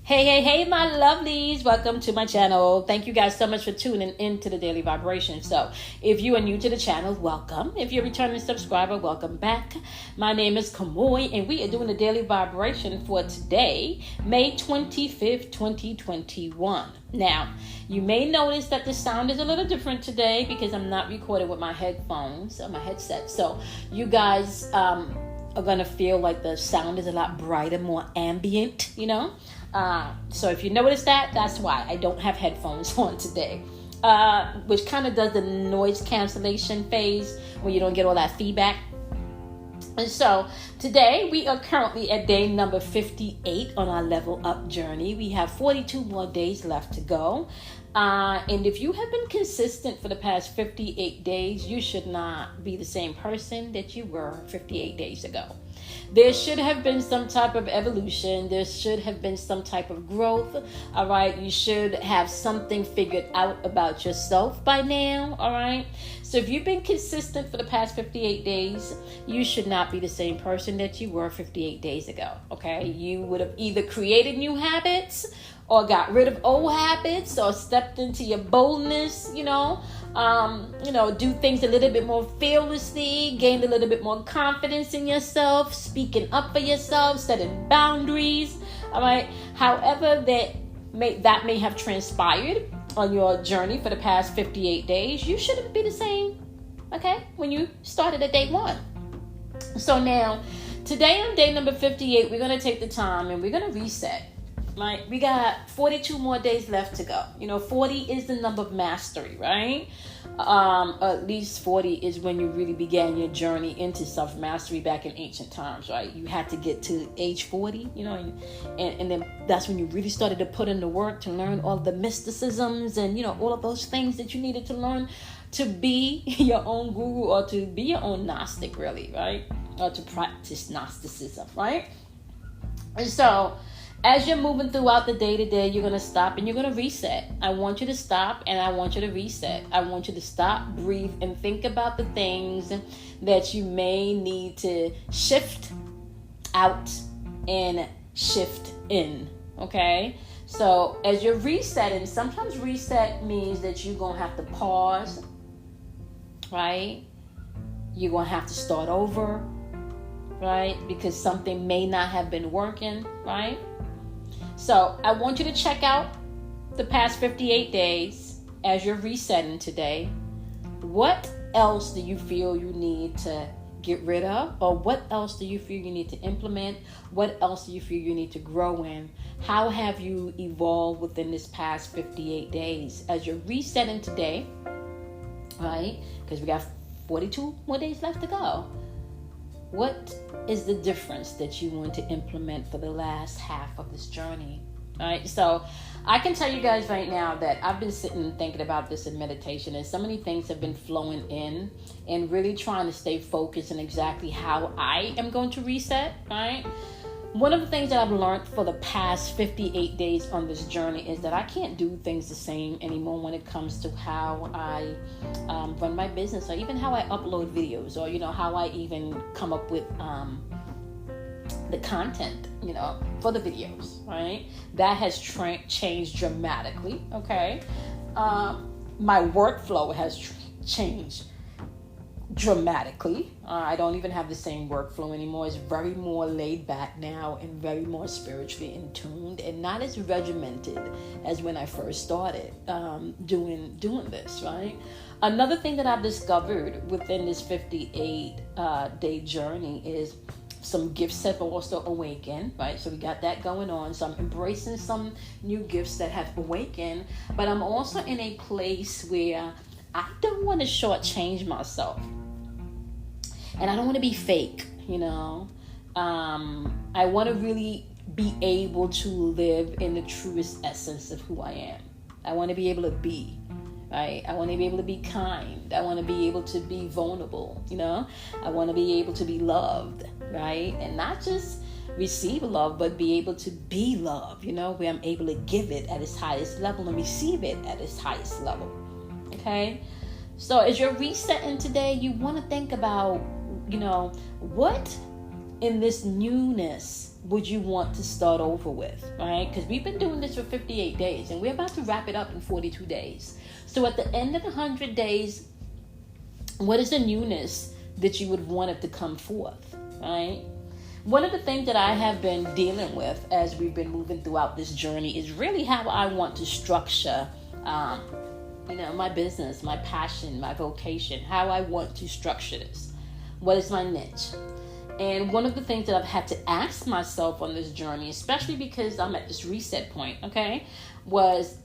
Hey, my lovelies. Welcome to my channel. Thank you guys so much for tuning into the Daily Vibration. So, if you are new to the channel, welcome. If you're a returning subscriber, welcome back. My name is Kamoy, and we are doing the Daily Vibration for today, May 25th, 2021. Now, you may notice that the sound is a little different today because I'm not recording with my headphones or my headset. So, you guys are going to feel like the sound is a lot brighter, more ambient, So if you notice that, that's why I don't have headphones on today, which kind of does the noise cancellation phase where you don't get all that feedback. And so today we are currently at day number 58 on our level up journey. We have 42 more days left to go. And if you have been consistent for the past 58 days, you should not be the same person that you were 58 days ago. There should have been some type of evolution. There should have been some type of growth. All right. You should have something figured out about yourself by now. All right. So if you've been consistent for the past 58 days, you should not be the same person that you were 58 days ago. Okay. You would have either created new habits or got rid of old habits or stepped into your boldness, do things a little bit more fearlessly, gained a little bit more confidence in yourself, speaking up for yourself, setting boundaries. All right. However that may have transpired on your journey for the past 58 days, you shouldn't be the same, okay, when you started at day one. So now, today on day number 58, we're going to take the time and we're going to reset. Right, we got 42 more days left to go. 40 is the number of mastery, right? At least 40 is when you really began your journey into self-mastery back in ancient times, right? You had to get to age 40, and then that's when you really started to put in the work to learn all the mysticisms and, all of those things that you needed to learn to be your own guru or to be your own Gnostic, really, right? Or to practice Gnosticism, right? And so, as you're moving throughout the day-to-day, you're going to stop and you're going to reset. I want you to stop and I want you to reset. I want you to stop, breathe, and think about the things that you may need to shift out and shift in, okay? So as you're resetting, sometimes reset means that you're going to have to pause, right? You're going to have to start over, right? Because something may not have been working, right? So I want you to check out the past 58 days as you're resetting today. What else do you feel you need to get rid of? Or what else do you feel you need to implement? What else do you feel you need to grow in? How have you evolved within this past 58 days? As you're resetting today, right? Because we got 42 more days left to go. What is the difference that you want to implement for the last half of this journey? All right, so I can tell you guys right now that I've been sitting and thinking about this in meditation, and so many things have been flowing in and really trying to stay focused on exactly how I am going to reset, right? One of the things that I've learned for the past 58 days on this journey is that I can't do things the same anymore when it comes to how I run my business, or even how I upload videos, or how I even come up with the content, for the videos, right? That has changed dramatically, okay? My workflow has changed dramatically. I don't even have the same workflow anymore. It's very more laid back now and very more spiritually in tuned and not as regimented as when I first started doing this, right? Another thing that I've discovered within this 58 day journey is some gifts have also awakened, right? So we got that going on. So I'm embracing some new gifts that have awakened, but I'm also in a place where I don't want to shortchange myself. And I don't want to be fake, I want to really be able to live in the truest essence of who I am. I want to be able to be, right? I want to be able to be kind. I want to be able to be vulnerable, I want to be able to be loved, right? And not just receive love, but be able to be loved, where I'm able to give it at its highest level and receive it at its highest level. Okay, so as you're resetting today, you want to think about, what in this newness would you want to start over with, right? Because we've been doing this for 58 days and we're about to wrap it up in 42 days. So at the end of the 100 days, what is the newness that you would want it to come forth, right? One of the things that I have been dealing with as we've been moving throughout this journey is really how I want to structure, my business, my passion, my vocation, how I want to structure this. What is my niche? And one of the things that I've had to ask myself on this journey, especially because I'm at this reset point, was,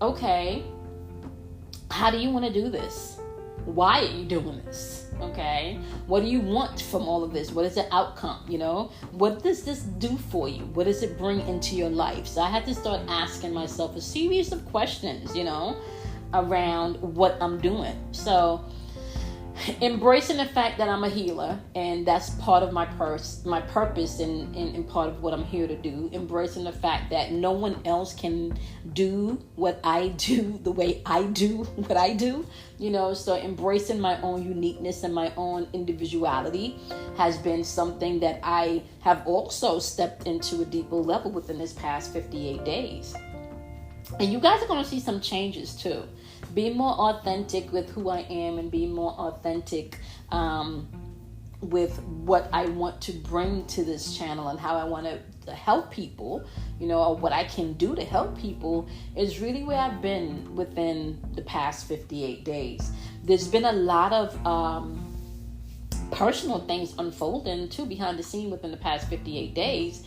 how do you want to do this? Why are you doing this? What do you want from all of this? What is the outcome? What does this do for you? What does it bring into your life? So I had to start asking myself a series of questions, around what I'm doing. So embracing the fact that I'm a healer, and that's part of my purpose and part of what I'm here to do. Embracing the fact that no one else can do what I do the way I do what I do. So embracing my own uniqueness and my own individuality has been something that I have also stepped into a deeper level within this past 58 days. And you guys are going to see some changes too. Be more authentic with who I am and be more authentic with what I want to bring to this channel and how I want to help people, or what I can do to help people is really where I've been within the past 58 days. There's been a lot of personal things unfolding too behind the scene within the past 58 days.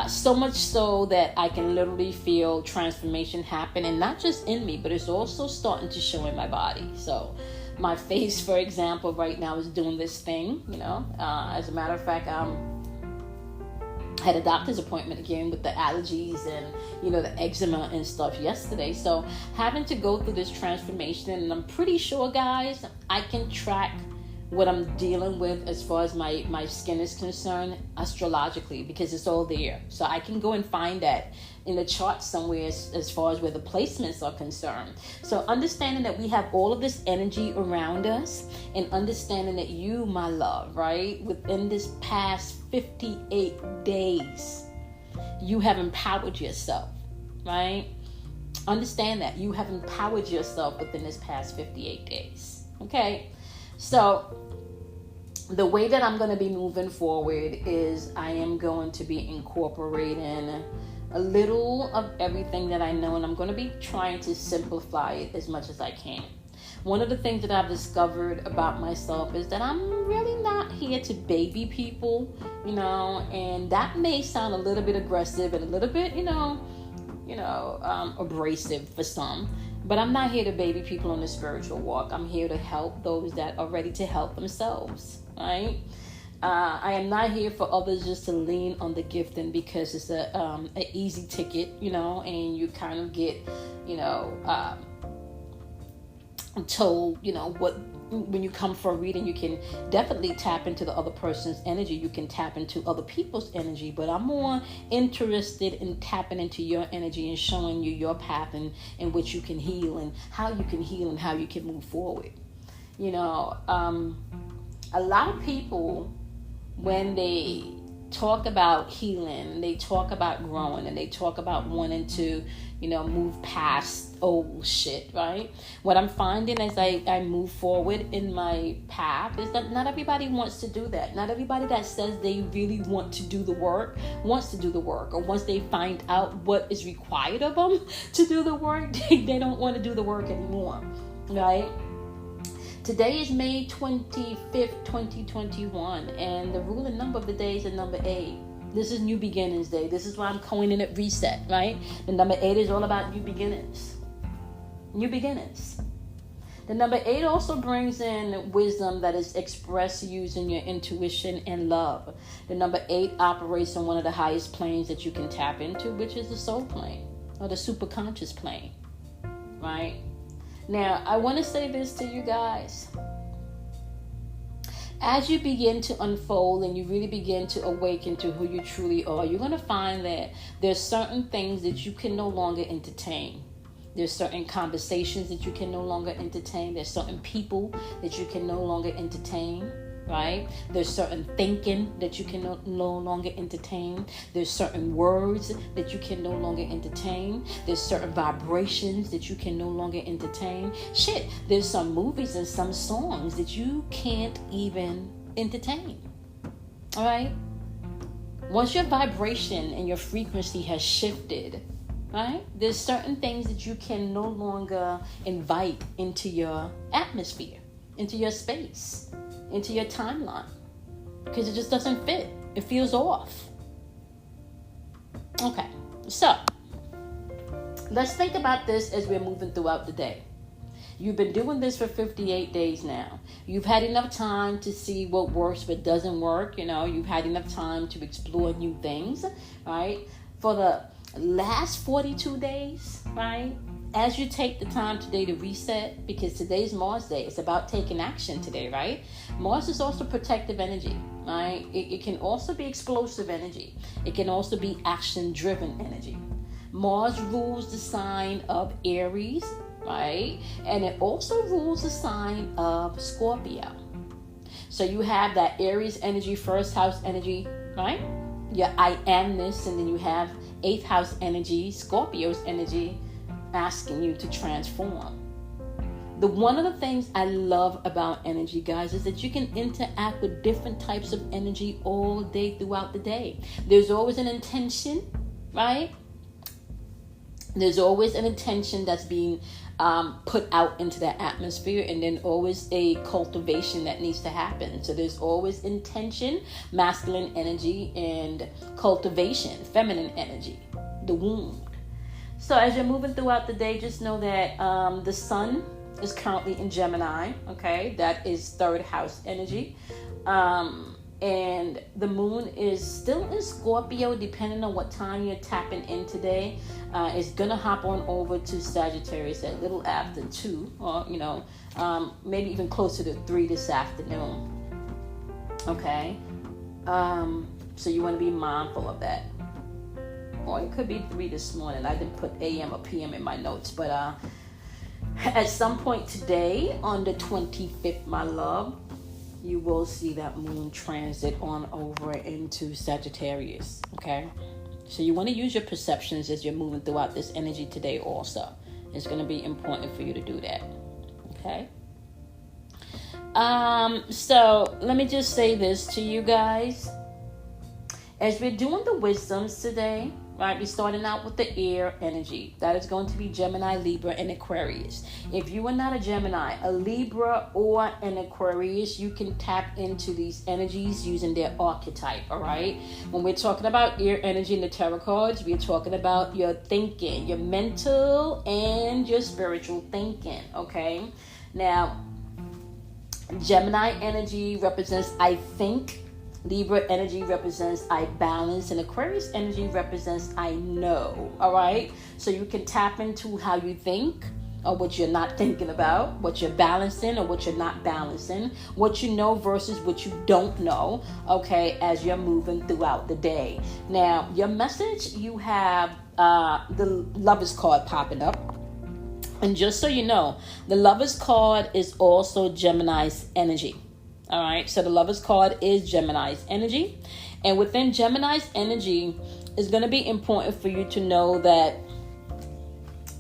So much so that I can literally feel transformation happen, and not just in me, but it's also starting to show in my body. So my face, for example, right now is doing this thing, as a matter of fact, had a doctor's appointment again with the allergies and, the eczema and stuff yesterday. So having to go through this transformation, and I'm pretty sure, guys, I can track what I'm dealing with as far as my skin is concerned astrologically, because it's all there. So I can go and find that in the chart somewhere as far as where the placements are concerned. So understanding that we have all of this energy around us, and understanding that you, my love, right, within this past 58 days, you have empowered yourself, right? Understand that you have empowered yourself within this past 58 days. So the way that I'm going to be moving forward is I am going to be incorporating a little of everything that I know, and I'm going to be trying to simplify it as much as I can. One of the things that I've discovered about myself is that I'm really not here to baby people, and that may sound a little bit aggressive and a little bit, abrasive for some. But I'm not here to baby people on the spiritual walk. I'm here to help those that are ready to help themselves, right? I am not here for others just to lean on the gifting because it's an easy ticket, and you kind of get, told, what. When you come for a reading, you can definitely tap into the other person's energy. You can tap into other people's energy, but I'm more interested in tapping into your energy and showing you your path and in which you can heal, and how you can heal, and how you can move forward. A lot of people, when they talk about healing, they talk about growing, and they talk about wanting to, move past old shit, right? What I'm finding as I move forward in my path is that not everybody wants to do that. Not everybody that says they really want to do the work wants to do the work, or once they find out what is required of them to do the work, they don't want to do the work anymore, right? Today is May 25th, 2021, and the ruling number of the day is the number 8. This is New Beginnings Day. This is why I'm coining it Reset, right? The number 8 is all about new beginnings. New beginnings. The number 8 also brings in wisdom that is expressed using your intuition and love. The number 8 operates on one of the highest planes that you can tap into, which is the soul plane, or the superconscious plane, right? Now, I want to say this to you guys. As you begin to unfold and you really begin to awaken to who you truly are, you're going to find that there's certain things that you can no longer entertain. There's certain conversations that you can no longer entertain. There's certain people that you can no longer entertain. right? There's certain thinking that you can no longer entertain. There's certain words that you can no longer entertain. There's certain vibrations that you can no longer entertain. Shit, there's some movies and some songs that you can't even entertain. All right? Once your vibration and your frequency has shifted, right? There's certain things that you can no longer invite into your atmosphere, into your space, into your timeline, because it just doesn't fit. It feels off. Okay, so let's think about this as we're moving throughout the day. You've been doing this for 58 days now. You've had enough time to see what works, what doesn't work. You've had enough time to explore new things, right? For the last 42 days, right? As you take the time today to reset, because today's Mars Day, it's about taking action today, right? Mars is also protective energy, right? It can also be explosive energy. It can also be action-driven energy. Mars rules the sign of Aries, right? And it also rules the sign of Scorpio. So you have that Aries energy, first house energy, right? Your I amness, and then you have 8th house energy, Scorpio's energy, asking you to transform. One of the things I love about energy, guys, is that you can interact with different types of energy all day throughout the day. There's always an intention, right? There's always an intention that's being put out into that atmosphere, and then always a cultivation that needs to happen. So there's always intention, masculine energy, and cultivation, feminine energy, the womb. So as you're moving throughout the day, just know that the sun is currently in Gemini, okay? That is 3rd house energy. And the moon is still in Scorpio, depending on what time you're tapping in today. It's going to hop on over to Sagittarius at a little after 2, or, maybe even closer to 3 this afternoon. Okay? So you want to be mindful of that. Or it could be 3 this morning. I didn't put AM or PM in my notes. But at some point today, on the 25th, my love, you will see that moon transit on over into Sagittarius, okay? So you want to use your perceptions as you're moving throughout this energy today also. It's going to be important for you to do that, okay? So let me just say this to you guys. As we're doing the wisdoms today, right, we're starting out with the air energy. That is going to be Gemini, Libra, and Aquarius. If you are not a Gemini, a Libra, or an Aquarius, you can tap into these energies using their archetype, all right? When we're talking about air energy in the tarot cards, we're talking about your thinking, your mental and your spiritual thinking, okay? Now, Gemini energy represents I think. Libra energy represents I balance, and Aquarius energy represents I know, all right? So you can tap into how you think, or what you're not thinking about, what you're balancing or what you're not balancing, what you know versus what you don't know, okay, as you're moving throughout the day. Now, your message, you have the Lover's card popping up. And just so you know, the Lover's card is also Gemini's energy. All right, so the Lover's card is Gemini's energy. And within Gemini's energy, it's going to be important for you to know that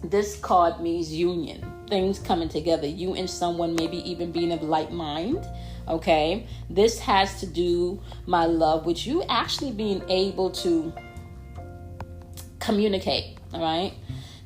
this card means union, things coming together, you and someone maybe even being of like mind, okay? This has to do, my love, with you actually being able to communicate, all right?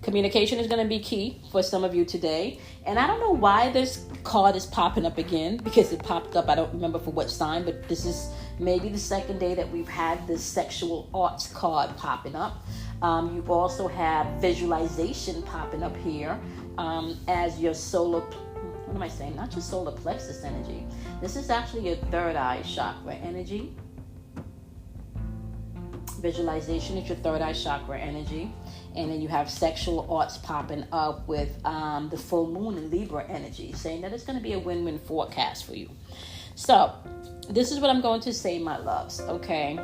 Communication is going to be key for some of you today. And I don't know why this card is popping up again, because it popped up, I don't remember for what sign, but this is maybe the second day that we've had this sexual arts card popping up. You also have visualization popping up here as your solar, what am I saying? Not your solar plexus energy. This is actually your 3rd eye chakra energy. Visualization is your 3rd eye chakra energy. And then you have sexual arts popping up with the full moon in Libra energy, saying that it's going to be a win-win forecast for you. So this is what I'm going to say, my loves, okay?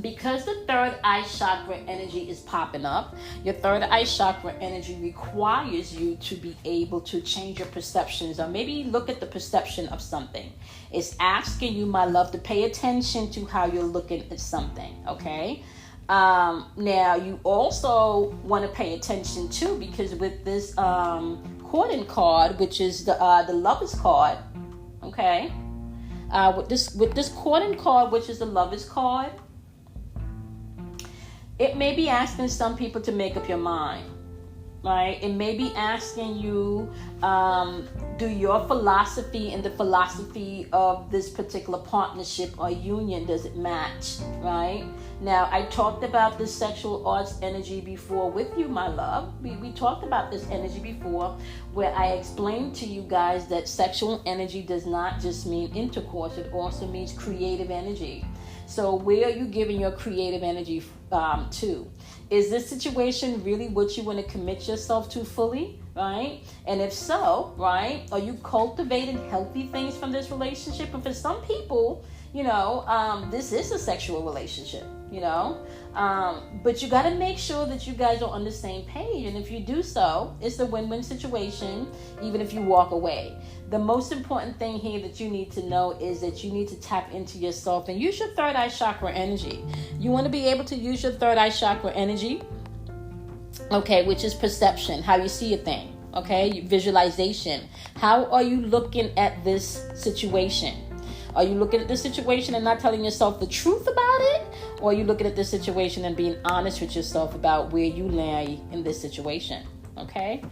because the third eye chakra energy is popping up, your third eye chakra energy requires you to be able to change your perceptions, or maybe look at the perception of something. It's asking you, my love, to pay attention to how you're looking at something, okay? Now, you also want to pay attention too, because with this courting card, which is the Lover's card, okay? With this courting card, which is the Lover's card, it may be asking some people to make up your mind, right? It may be asking you, do your philosophy and the philosophy of this particular partnership or union, does it match, right? Now, I talked about this sexual arts energy before with you, my love. We talked about this energy before, where I explained to you guys that sexual energy does not just mean intercourse. It also means creative energy. So where are you giving your creative energy to? Is this situation really what you want to commit yourself to fully, right? And if so, right, are you cultivating healthy things from this relationship? And for some people, this is a sexual relationship, but you got to make sure that you guys are on the same page. And if you do so, it's a win-win situation, even if you walk away. The most important thing here that you need to know is that you need to tap into yourself and use your third eye chakra energy. You want to be able to use your third eye chakra energy, okay, which is perception, how you see a thing, okay, visualization. How are you looking at this situation? Are you looking at the situation and not telling yourself the truth about it? Or are you looking at the situation and being honest with yourself about where you lay in this situation? Okay?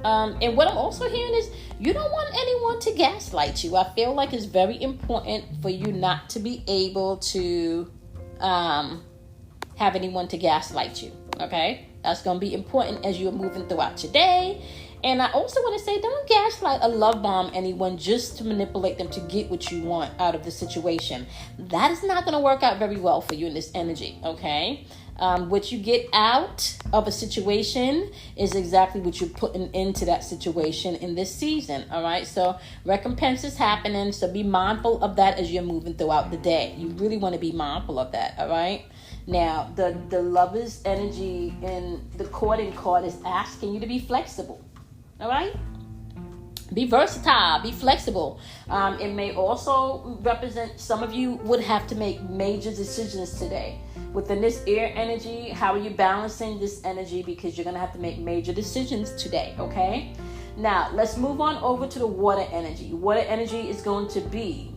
And what I'm also hearing is you don't want anyone to gaslight you. I feel like it's very important for you not to be able to have anyone to gaslight you. Okay? That's going to be important as you're moving throughout your day. And I also want to say, don't gaslight or love bomb anyone just to manipulate them to get what you want out of the situation. That is not going to work out very well for you in this energy, okay? What you get out of a situation is exactly what you're putting into that situation in this season, all right? So recompense is happening, so be mindful of that as you're moving throughout the day. You really want to be mindful of that, all right? Now, the Lover's energy in the courting card is asking you to be flexible. All right? Be versatile, be flexible. It may also represent some of you would have to make major decisions today. Within this air energy, how are you balancing this energy? Because you're going to have to make major decisions today, okay? Now, let's move on over to the water energy. Water energy is going to be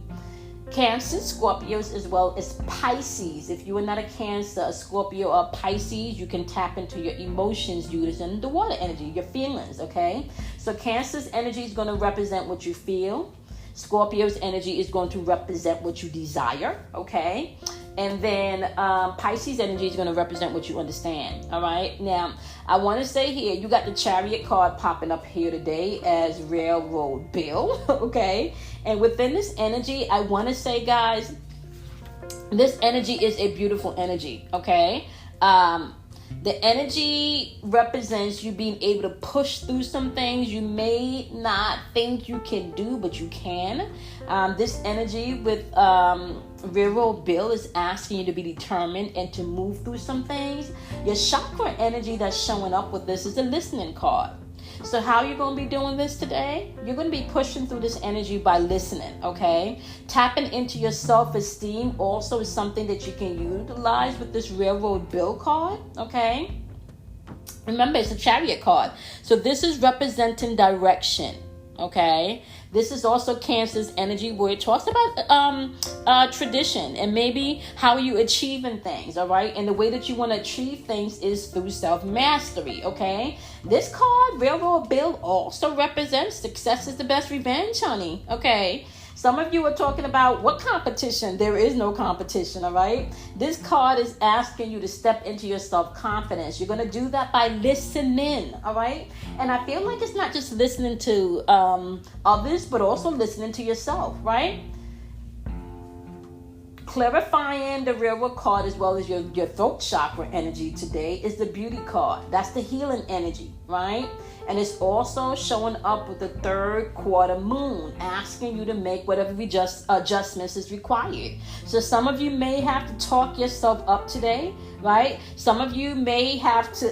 Cancer, Scorpios, as well as Pisces. If you are not a Cancer, a Scorpio, or Pisces, you can tap into your emotions using the water energy, your feelings, okay? So Cancer's energy is going to represent what you feel. Scorpio's energy is going to represent what you desire, okay? And then Pisces energy is going to represent what you understand, all right? Now, I want to say here, you got the Chariot card popping up here today as Railroad Bill, okay? And within this energy, I want to say, guys, this energy is a beautiful energy, okay? The energy represents you being able to push through some things you may not think you can do, but you can. This energy with Railroad Bill is asking you to be determined and to move through some things. Your chakra energy that's showing up with this is a listening card. So how are you going to be doing this today? You're going to be pushing through this energy by listening, okay? Tapping into your self-esteem also is something that you can utilize with this Railroad Bill card, okay? Remember, it's a Chariot card. So this is representing direction, okay? This is also Cancer's energy, where it talks about tradition and maybe how you achieving things, all right? And the way that you want to achieve things is through self-mastery, okay? This card, Railroad Bill, also represents success is the best revenge, honey, okay? Some of you are talking about what competition? There is no competition, all right? This card is asking you to step into your self-confidence. You're going to do that by listening, all right? And I feel like it's not just listening to others, but also listening to yourself, right? Clarifying the Railroad card as well as your throat chakra energy today is the Beauty card. That's the healing energy, right? And it's also showing up with the third quarter moon, asking you to make whatever adjustments is required. So some of you may have to talk yourself up today, right? Some of you may have to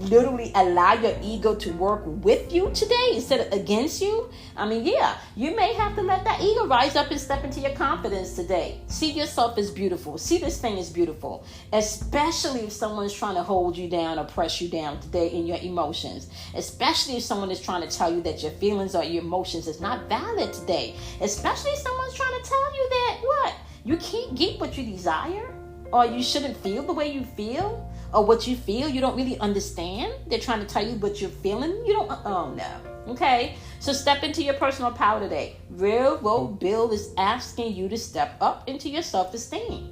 literally allow your ego to work with you today instead of against you. I mean, yeah, you may have to let that ego rise up and step into your confidence today. See yourself as beautiful. See this thing as beautiful, especially if someone's trying to hold you down or press you down today in your emotions. Especially if someone is trying to tell you that your feelings or your emotions is not valid today. Especially if someone's trying to tell you that what? You can't get what you desire, or you shouldn't feel the way you feel, or what you feel you don't really understand. They're trying to tell you what you're feeling. You don't, oh no. Okay, so step into your personal power today. Railroad Bill is asking you to step up into your self-esteem.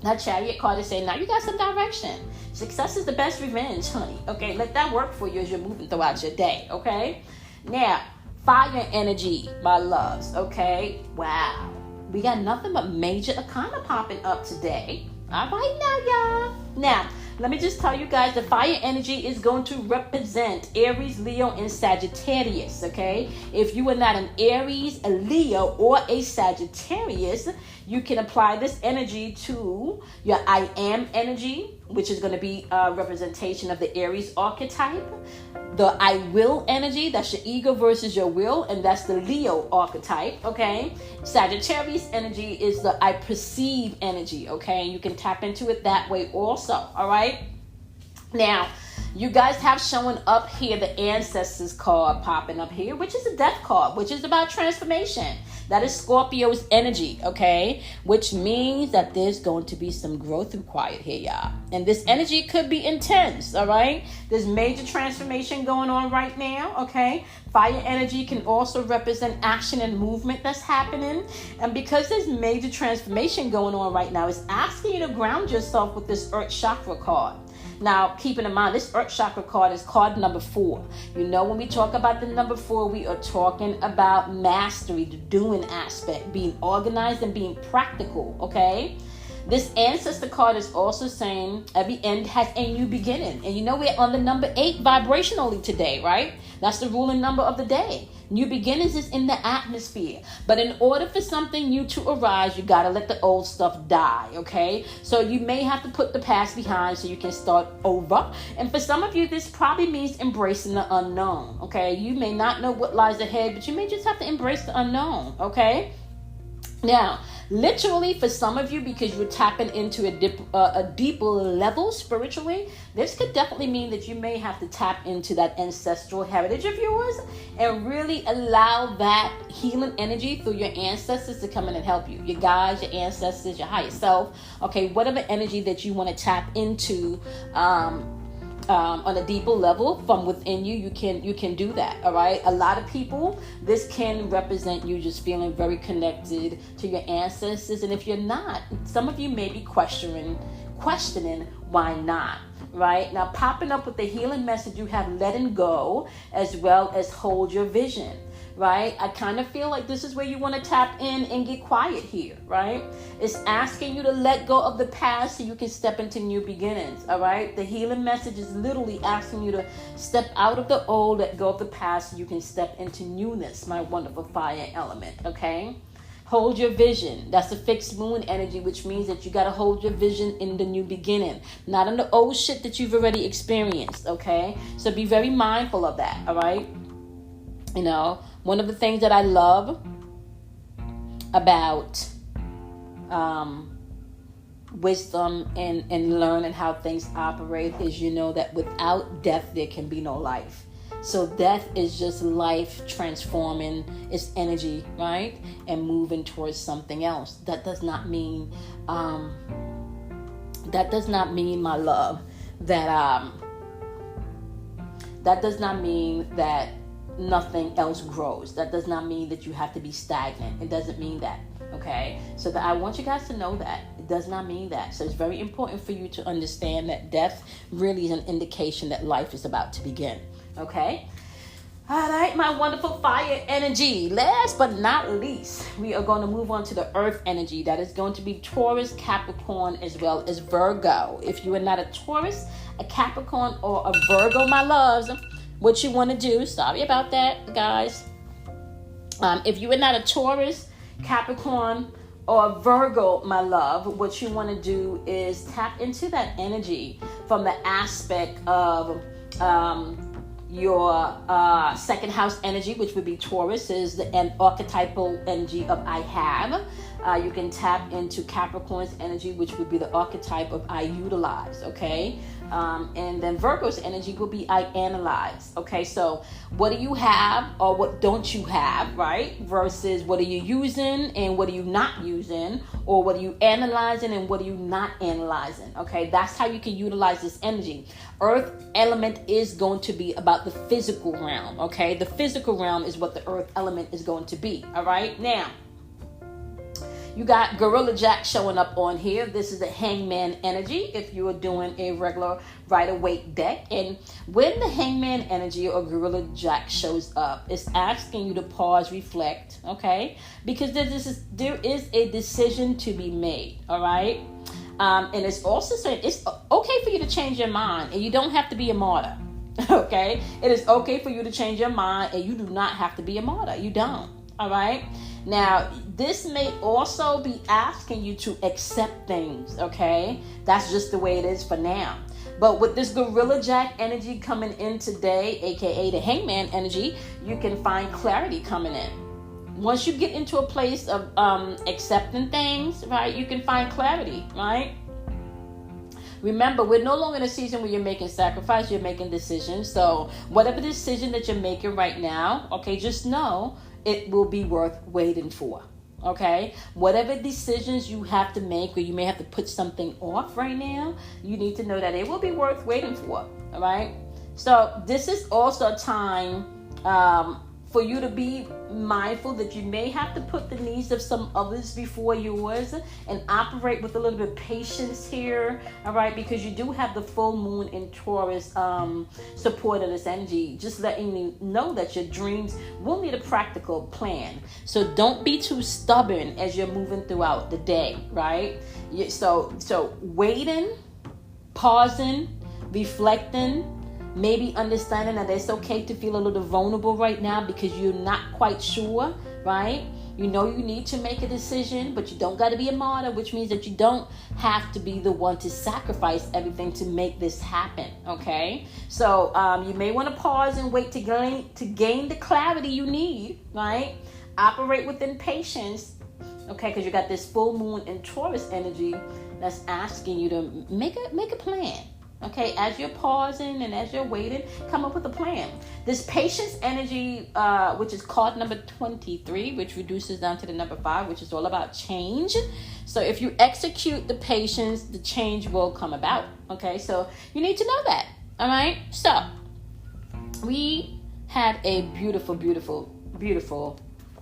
Now, Chariot card is saying, now you got some direction. Success is the best revenge, honey. Okay, let that work for you as you're moving throughout your day, okay? Now, fire energy, my loves, okay? Wow. We got nothing but major arcana popping up today. All right now, y'all. Now, let me just tell you guys, the fire energy is going to represent Aries, Leo, and Sagittarius, okay? If you are not an Aries, a Leo, or a Sagittarius, you can apply this energy to your I am energy, which is going to be a representation of the Aries archetype. The I will energy, that's your ego versus your will, and that's the Leo archetype, okay? Sagittarius energy is the I perceive energy, okay? You can tap into it that way also, all right? Now, you guys have showing up here the Ancestors card popping up here, which is a death card, which is about transformation. That is Scorpio's energy, okay? Which means that there's going to be some growth required here, y'all. And this energy could be intense, all right? There's major transformation going on right now, okay? Fire energy can also represent action and movement that's happening. And because there's major transformation going on right now, it's asking you to ground yourself with this Earth Chakra card. Now, keeping in mind, this Earth Chakra card is card number 4. You know, when we talk about the number 4, we are talking about mastery, the doing aspect, being organized and being practical, okay? This Ancestor card is also saying every end has a new beginning. And you know, we're on the number 8 vibrationally today, right? That's the ruling number of the day. New beginnings is in the atmosphere. But in order for something new to arise, you got to let the old stuff die, okay? So you may have to put the past behind so you can start over. And for some of you, this probably means embracing the unknown, okay? You may not know what lies ahead, but you may just have to embrace the unknown, okay? Now, literally for some of you, because you're tapping into a deeper level spiritually, this could definitely mean that you may have to tap into that ancestral heritage of yours and really allow that healing energy through your ancestors to come in and help you. Your guides, your ancestors, your higher self, okay, whatever energy that you want to tap into on a deeper level from within you, you can do that, all right? A lot of people, this can represent you just feeling very connected to your ancestors. And if you're not, some of you may be questioning why not, right? Now, popping up with the healing message, you have letting go as well as hold your vision, right? I kind of feel like this is where you want to tap in and get quiet here, right? It's asking you to let go of the past so you can step into new beginnings, all right? The healing message is literally asking you to step out of the old, let go of the past so you can step into newness, my wonderful fire element, okay? Hold your vision. That's the fixed moon energy, which means that you got to hold your vision in the new beginning, not in the old shit that you've already experienced, okay? So be very mindful of that, all right? You know, one of the things that I love about wisdom and learning how things operate is, you know, that without death, there can be no life. So death is just life transforming its energy, right? And moving towards something else. That does not mean, my love, that does not mean that nothing else grows. That does not mean that you have to be stagnant. It doesn't mean that, okay? So that I want you guys to know that. It does not mean that. So it's very important for you to understand that death really is an indication that life is about to begin, okay? All right, my wonderful fire energy. Last but not least, we are going to move on to the earth energy. That is going to be Taurus, Capricorn, as well as Virgo. If you are not a Taurus, a Capricorn, or a Virgo, my loves, what you want to do, sorry about that, guys. If you are not a Taurus, Capricorn, or Virgo, my love, what you want to do is tap into that energy from the aspect of your second house energy, which would be Taurus, is an archetypal energy of I have. You can tap into Capricorn's energy, which would be the archetype of I utilize, okay? And then Virgo's energy will be I analyze, okay? So what do you have or what don't you have, right? Versus what are you using and what are you not using, or what are you analyzing and what are you not analyzing, okay? That's how you can utilize this energy. Earth element is going to be about the physical realm, okay? The physical realm is what the earth element is going to be, all right? Now, you got Gorilla Jack showing up on here. This is the Hangman energy if you are doing a regular Rider-Waite deck. And when the Hangman energy or Gorilla Jack shows up, it's asking you to pause, reflect, okay? Because there is a decision to be made, all right? And it's also saying it's okay for you to change your mind, and you don't have to be a martyr, okay? It is okay for you to change your mind, and you do not have to be a martyr. You don't, all right? Now, this may also be asking you to accept things, okay? That's just the way it is for now. But with this Gorilla Jack energy coming in today, aka the Hangman energy, you can find clarity coming in. Once you get into a place of accepting things, right, you can find clarity, right? Remember, we're no longer in a season where you're making sacrifice, you're making decisions. So whatever decision that you're making right now, okay, just know it will be worth waiting for, okay? Whatever decisions you have to make, or you may have to put something off right now, you need to know that it will be worth waiting for, all right? So this is also a time for you to be mindful that you may have to put the needs of some others before yours and operate with a little bit of patience here, all right? Because you do have the full moon in Taurus support of this energy, just letting you know that your dreams will need a practical plan. So don't be too stubborn as you're moving throughout the day, right? So waiting, pausing, reflecting, maybe understanding that it's okay to feel a little vulnerable right now because you're not quite sure, right? You know you need to make a decision, but you don't got to be a martyr, which means that you don't have to be the one to sacrifice everything to make this happen, okay? So you may want to pause and wait to gain the clarity you need, right? Operate within patience, okay? Because you got this full moon in Taurus energy that's asking you to make a plan. Okay, as you're pausing and as you're waiting, come up with a plan. This patience energy, which is card number 23, which reduces down to the number 5, which is all about change. So if you execute the patience, the change will come about. Okay, so you need to know that. All right, so we had a beautiful, beautiful, beautiful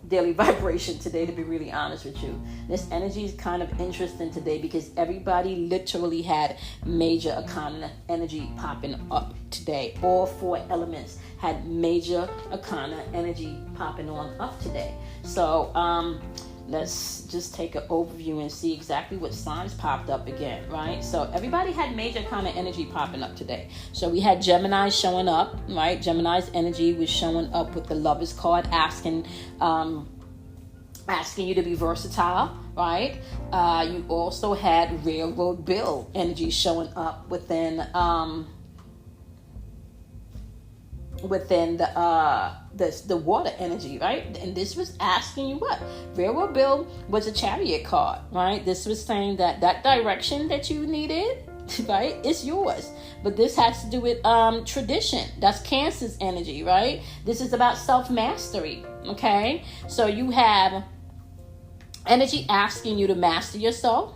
daily vibration today, to be really honest with you. This energy is kind of interesting today because everybody literally had major arcana energy popping up today. All 4 elements had major arcana energy popping on up today. So let's just take an overview and see exactly what signs popped up again, right? So everybody had major arcana energy popping up today. So we had Gemini showing up, right? Gemini's energy was showing up with the Lovers card, asking you to be versatile, right? You also had Railroad Bill energy showing up within the water energy, right? And this was asking you what? Railroad Bill was a Chariot card, right? This was saying that direction that you needed, right, it's yours. But this has to do with tradition. That's Cancer's energy, right? This is about self-mastery, okay? So you have energy asking you to master yourself.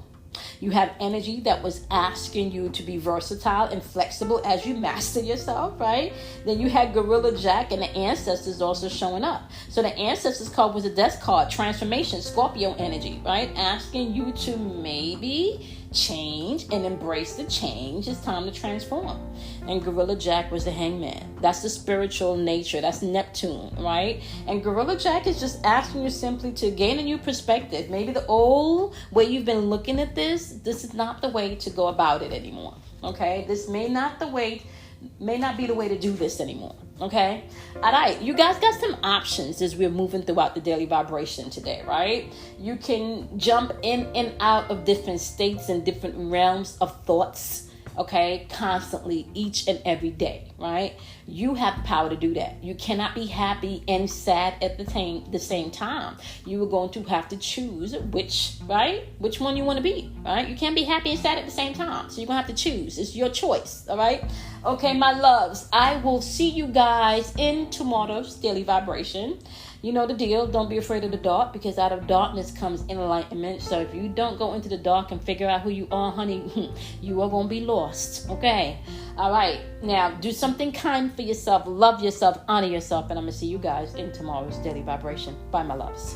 You have energy that was asking you to be versatile and flexible as you master yourself, right? Then you had Gorilla Jack and the Ancestors also showing up. So the Ancestors card was a Death card, transformation, Scorpio energy, right? Asking you to maybe change and embrace the change. It's time to transform. And Gorilla Jack was the hangman. That's the spiritual nature. That's Neptune, right? And Gorilla Jack is just asking you simply to gain a new perspective. Maybe the old way you've been looking at this is not the way to go about it anymore. Okay? This may not be the way to do this anymore. Okay? All right. You guys got some options as we're moving throughout the daily vibration today, right? You can jump in and out of different states and different realms of thoughts, okay, constantly, each and every day, right? You have the power to do that. You cannot be happy and sad at the same time. You are going to have to choose which one you want to be, right? You can't be happy and sad at the same time. So you're going to have to choose. It's your choice, all right? Okay, my loves, I will see you guys in tomorrow's daily vibration. You know the deal. Don't be afraid of the dark, because out of darkness comes enlightenment. So if you don't go into the dark and figure out who you are, honey, you are going to be lost. Okay? All right. Now, do something kind for yourself. Love yourself. Honor yourself. And I'm going to see you guys in tomorrow's daily vibration. Bye, my loves.